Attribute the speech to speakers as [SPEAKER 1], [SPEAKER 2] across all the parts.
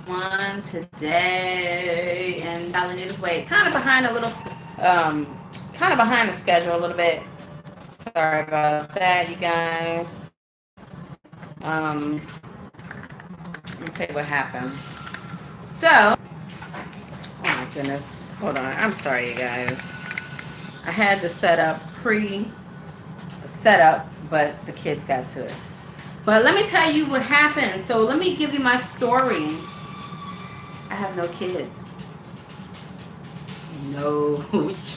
[SPEAKER 1] everyone. Today and Linita's way, kind of behind kind of behind the schedule a little bit. Sorry about that, you guys. Let me tell you what happened. So, oh my goodness, hold on. I'm sorry, you guys. I had the setup, but the kids got to it. But let me tell you what happened. So let me give you my story. I have no kids. No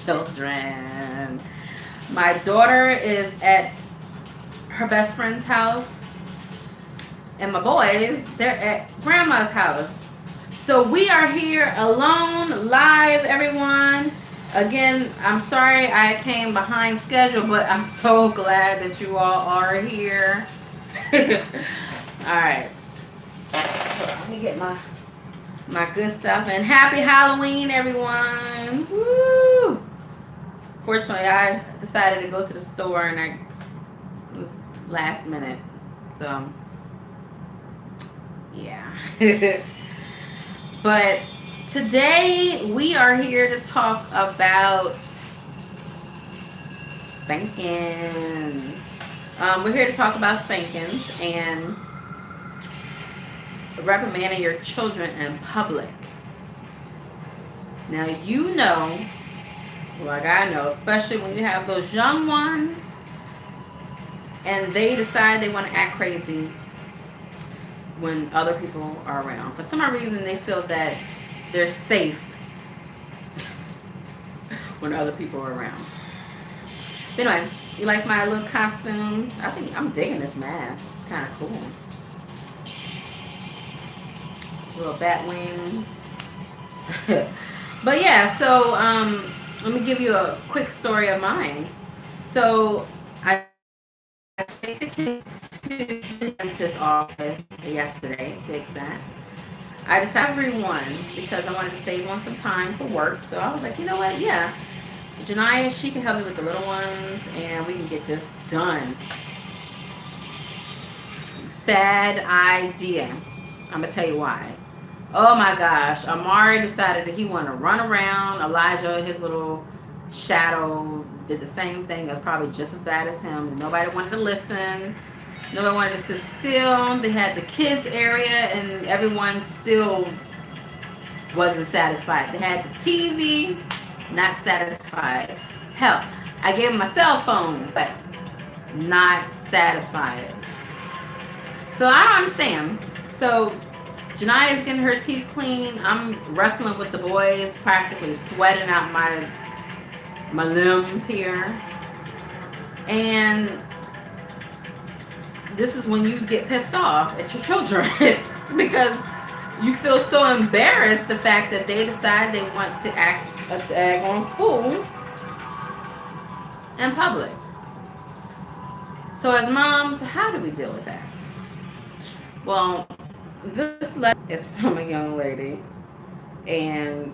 [SPEAKER 1] children. My daughter is at her best friend's house, and my boys, they're at grandma's house. So we are here alone, live, everyone. Again, I'm sorry I came behind schedule, but I'm so glad that you all are here. All right. Let me get my good stuff. And happy Halloween, everyone. Woo! Fortunately, I decided to go to the store, and it was last minute. So, yeah. But today we are here to talk about spankings. We're here to talk about spankings and reprimanding your children in public. Now, you know, like I know, especially when you have those young ones and they decide they want to act crazy when other people are around. For some reason, they feel that they're safe when other people are around. But anyway, you like my little costume? I think I'm digging this mask. It's kind of cool. Little bat wings. But yeah, so let me give you a quick story of mine. So I take the kids to the dentist's office yesterday, to exact. I decided everyone because I wanted to save on some time for work. So I was like, you know what? Yeah, Janiyah, she can help me with the little ones, and we can get this done. Bad idea. I'm gonna tell you why. Oh my gosh, Amari decided that he wanted to run around. Elijah, his little shadow, did the same thing. It was probably just as bad as him. Nobody wanted to listen. Nobody wanted to sit still. They had the kids area, and everyone still wasn't satisfied. They had the TV, not satisfied. Hell, I gave him my cell phone, but not satisfied. So I don't understand. So Janiyah is getting her teeth clean. I'm wrestling with the boys, practically sweating out my limbs here. And this is when you get pissed off at your children because you feel so embarrassed the fact that they decide they want to act a daggone fool in public. So as moms, how do we deal with that? Well, this letter is from a young lady, and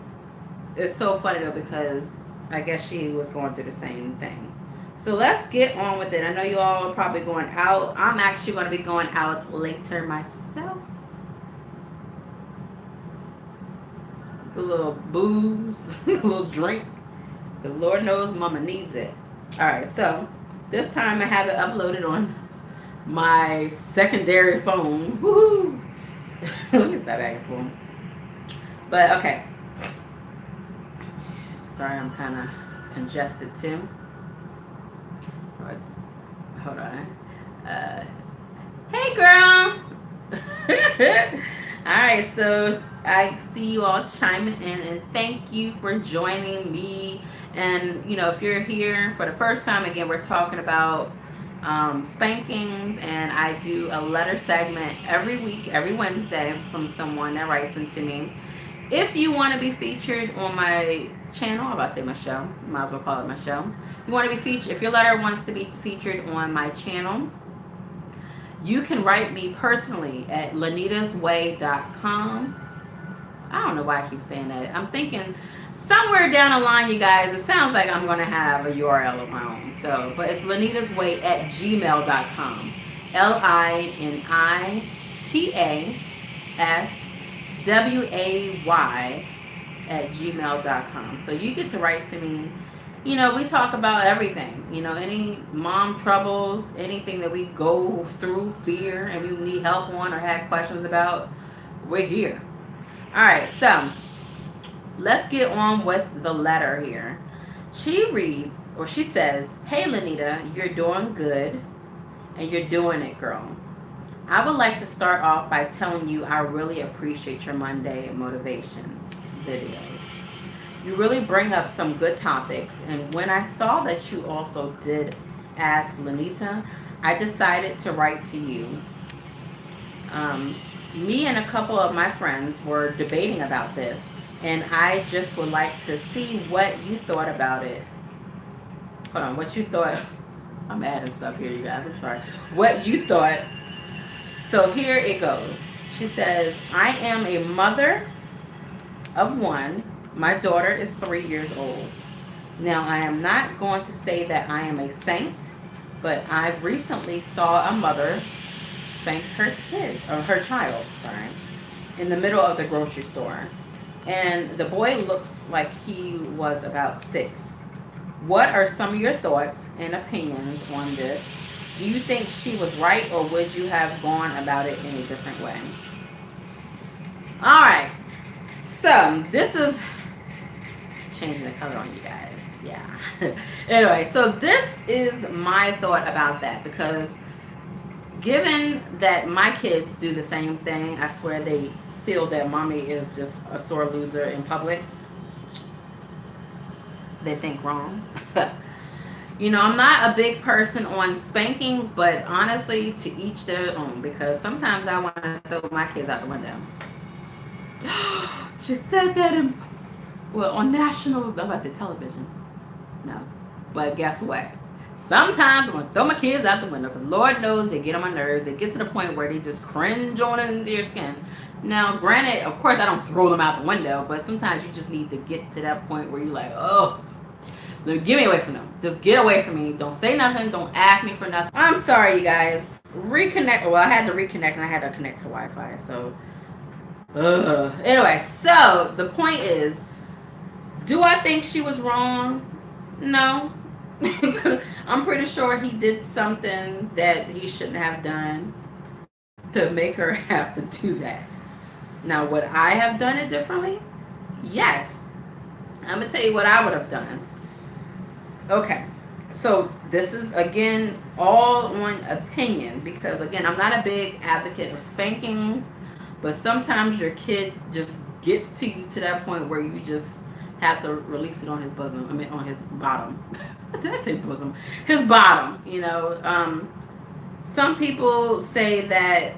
[SPEAKER 1] it's so funny though because I guess she was going through the same thing. So let's get on with it. I know you all are probably going out. I'm actually going to be going out later myself. A little booze, a little drink, because Lord knows Mama needs it. All right, so this time I have it uploaded on my secondary phone. Woohoo! Let me stop acting fool. But okay. Sorry, I'm kind of congested too. Hold on. Hey, girl. All right, so I see you all chiming in, and thank you for joining me. And you know, if you're here for the first time, again, we're talking about spankings, and I do a letter segment every week, every Wednesday, from someone that writes into me. If you want to be featured on my channel, I'm about to say my show, might as well call it my show. You want to be featured, if your letter wants to be featured on my channel, you can write me personally at linitasway.com. I don't know why I keep saying that. I'm thinking somewhere down the line, you guys, it sounds like I'm going to have a URL of my own. So, but it's linitasway at gmail.com. LINITASWAY way@gmail.com. So you get to write to me. You know, we talk about everything. You know, any mom troubles, anything that we go through, fear, and we need help on or had questions about, we're here. All right, so let's get on with the letter here. She reads, or she says, "Hey, Linita, you're doing good and you're doing it, girl. I would like to start off by telling you I really appreciate your Monday motivation videos. You really bring up some good topics, and when I saw that you also did Ask Linita, I decided to write to you. Me and a couple of my friends were debating about this, and I just would like to see what you thought about it. Hold on, what you thought. I'm adding stuff here, you guys. I'm sorry. What you thought. So here it goes. She says, I am a mother of one. My daughter is 3 years old. Now, I am not going to say that I am a saint, but I've recently saw a mother spank her kid, or her child, sorry, in the middle of the grocery store. And the boy looks like he was about 6. What are some of your thoughts and opinions on this? Do you think she was right, or would you have gone about it in a different way? All right. So this is changing the color on you guys. Yeah. Anyway, so this is my thought about that, because given that my kids do the same thing, I swear they feel that mommy is just a sore loser in public. They think wrong. You know, I'm not a big person on spankings, but honestly, to each their own, because sometimes I want to throw my kids out the window. She said that on national, I'm about to say television. No. But guess what? Sometimes I'm going to throw my kids out the window, because Lord knows they get on my nerves. They get to the point where they just cringe on into your skin. Now, granted, of course, I don't throw them out the window, but sometimes you just need to get to that point where you're like, oh, get me away from them. Just get away from me. Don't say nothing. Don't ask me for nothing. I'm sorry, you guys. Reconnect. Well, I had to reconnect, and I had to connect to Wi-Fi. So, anyway, so the point is, do I think she was wrong? No. I'm pretty sure he did something that he shouldn't have done to make her have to do that. Now, would I have done it differently? Yes. I'm going to tell you what I would have done. Okay. So this is, again, all on opinion, because, again, I'm not a big advocate of spankings, but sometimes your kid just gets to you to that point where you just have to release it on his bosom. I mean, on his bottom. Did I say bosom? His bottom, you know. Some people say that,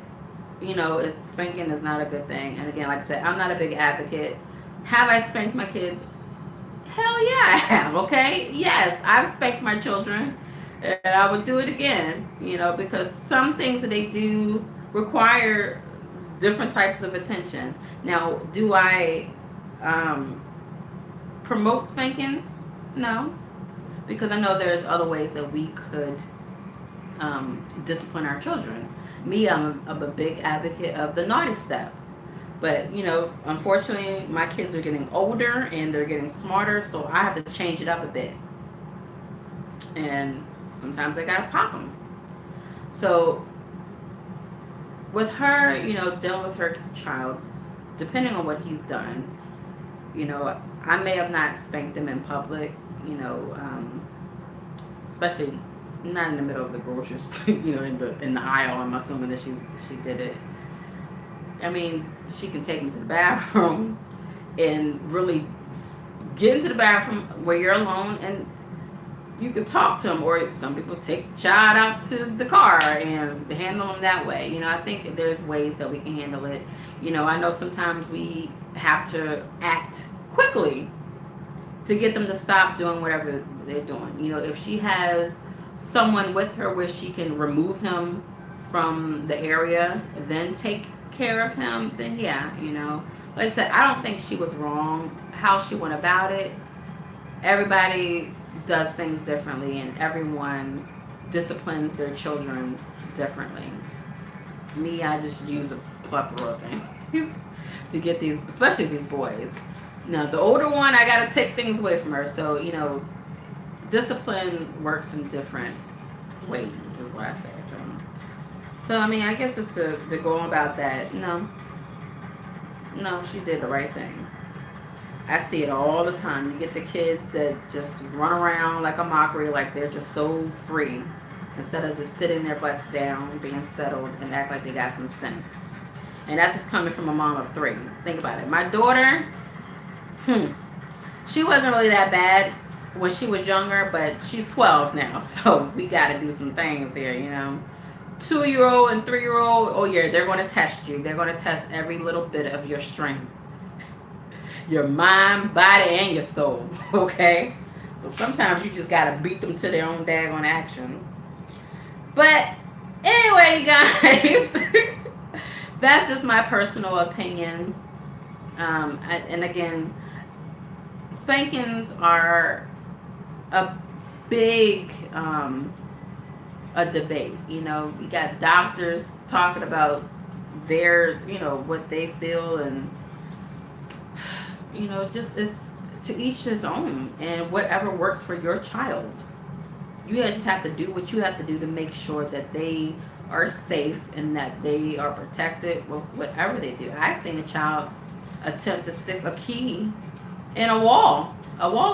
[SPEAKER 1] you know, spanking is not a good thing. And again, like I said, I'm not a big advocate. Have I spanked my kids? Hell yeah, I have, okay? Yes, I've spanked my children. And I would do it again, you know, because some things that they do require different types of attention. Now, do I promote spanking? No. Because I know there's other ways that we could discipline our children. Me, I'm a big advocate of the naughty step. But, you know, unfortunately, my kids are getting older and they're getting smarter, so I have to change it up a bit. And sometimes I gotta pop them. So, with her, you know, dealing with her child, depending on what he's done, you know, I may have not spanked him in public, you know, especially not in the middle of the grocery store, you know, in the aisle. I'm assuming that she did it. I mean, she can take me to the bathroom and really get into the bathroom where you're alone, and you can talk to him. Or some people take the child out to the car and handle them that way. You know, I think there's ways that we can handle it. You know, I know sometimes we have to act quickly to get them to stop doing whatever they're doing. You know, if she has someone with her where she can remove him from the area, then take care of him, then yeah, you know. Like I said, I don't think she was wrong how she went about it. Everybody does things differently, and everyone disciplines their children differently. Me, I just use a plethora of things to get these, especially these boys. You know, the older one, I got to take things away from her. So, you know, discipline works in different ways, is what I say. So I mean, I guess just to go on about that, you know, no, she did the right thing. I see it all the time. You get the kids that just run around like a mockery, like they're just so free, instead of just sitting their butts down, being settled, and act like they got some sense. And that's just coming from a mom of 3. Think about it. My daughter, she wasn't really that bad when she was younger, but she's 12 now, so we got to do some things here, you know. 2-year-old and 3-year-old, oh yeah, they're going to test you. They're going to test every little bit of your strength, your mind, body, and your soul. Okay, so sometimes you just gotta beat them to their own daggone action. But anyway, guys, that's just my personal opinion. And again, spankings are a big a debate. You know, we got doctors talking about their, you know, what they feel, and you know, just it's to each his own, and whatever works for your child. You just have to do what you have to do to make sure that they are safe and that they are protected with whatever they do. I seen a child attempt to stick a key in a wall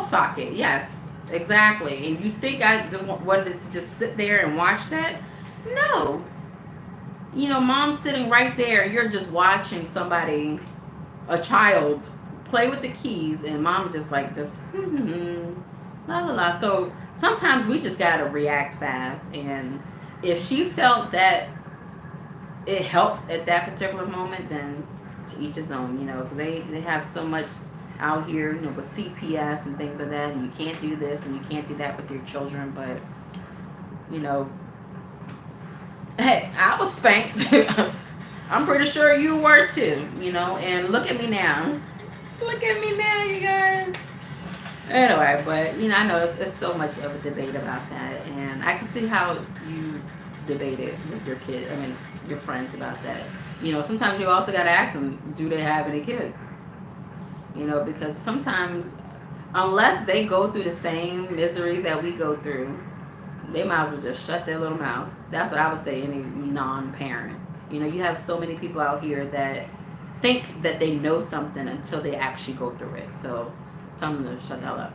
[SPEAKER 1] socket. Yes, exactly. And you think I wanted to just sit there and watch that? No. You know, mom's sitting right there, and you're just watching somebody, a child, play with the keys, and mom just la la la. So sometimes we just gotta react fast, and if she felt that it helped at that particular moment, then to each his own, you know, because they have so much out here, you know, with CPS and things like that, and you can't do this and you can't do that with your children. But you know, hey, I was spanked. I'm pretty sure you were too, you know, and look at me now. Look at me now, you guys. Anyway, but you know, I know it's so much of a debate about that, and I can see how you debated with your kid. I mean, your friends about that. You know, sometimes you also got to ask them, do they have any kids? You know, because sometimes, unless they go through the same misery that we go through, they might as well just shut their little mouth. That's what I would say. Any non-parent. You know, you have so many people out here that think that they know something until they actually go through it. So tell them to shut the hell up.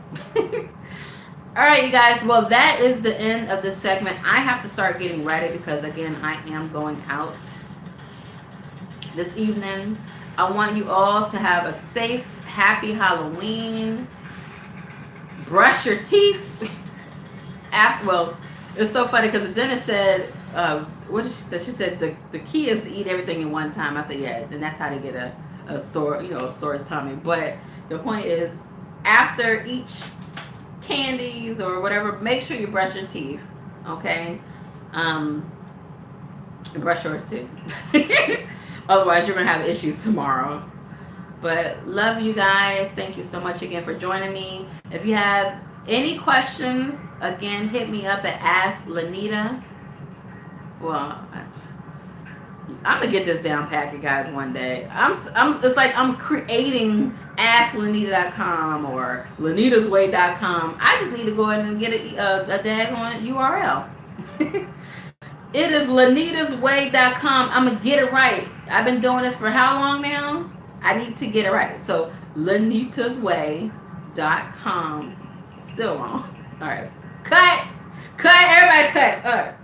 [SPEAKER 1] All right, you guys. Well, that is the end of this segment. I have to start getting ready because, again, I am going out this evening. I want you all to have a safe, happy Halloween. Brush your teeth. Well, it's so funny because the dentist said, what did she say? She said the key is to eat everything in one time. I said, yeah, and that's how to get a sore, you know, a sore tummy. But the point is, after each candies or whatever, make sure you brush your teeth, okay? And brush yours too. Otherwise, you're going to have issues tomorrow. But love you guys. Thank you so much again for joining me. If you have any questions, again, hit me up at Ask Linita. Well, I'm gonna get this down pat, you guys, one day. It's like I'm creating AskLanita.com or LanitasWay.com. I just need to go ahead and get a daggone URL. It is LanitasWay.com. I'm gonna get it right. I've been doing this for how long now? I need to get it right. So LanitasWay.com. Still wrong. All right. Cut. Everybody cut. All right.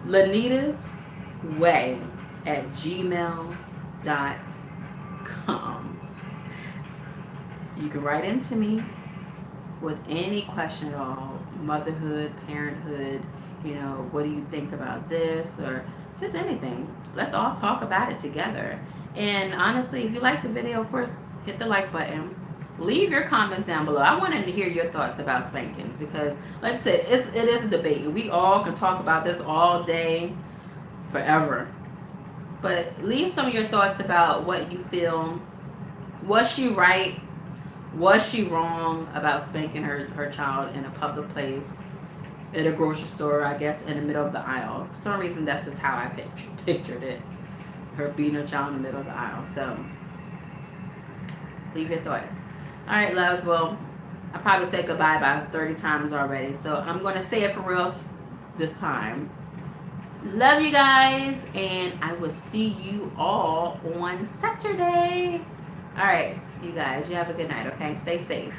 [SPEAKER 1] LanitasWay@gmail.com. You can write into me with any question at all. Motherhood, parenthood, you know, what do you think about this, or just anything. Let's all talk about it together. And honestly, if you like the video, of course, hit the like button. Leave your comments down below. I wanted to hear your thoughts about spankings because, like I said, it is a debate. We all can talk about this all day, forever. But leave some of your thoughts about what you feel. Was she right? Was she wrong about spanking her child in a public place, at a grocery store, I guess, in the middle of the aisle? For some reason, that's just how I pictured it. Her beating her child in the middle of the aisle. So Leave your thoughts. All right, loves. Well, I probably said goodbye about 30 times already, so I'm going to say it for real this time. Love you guys, and I will see you all on Saturday. All right, you guys, you have a good night, okay? Stay safe.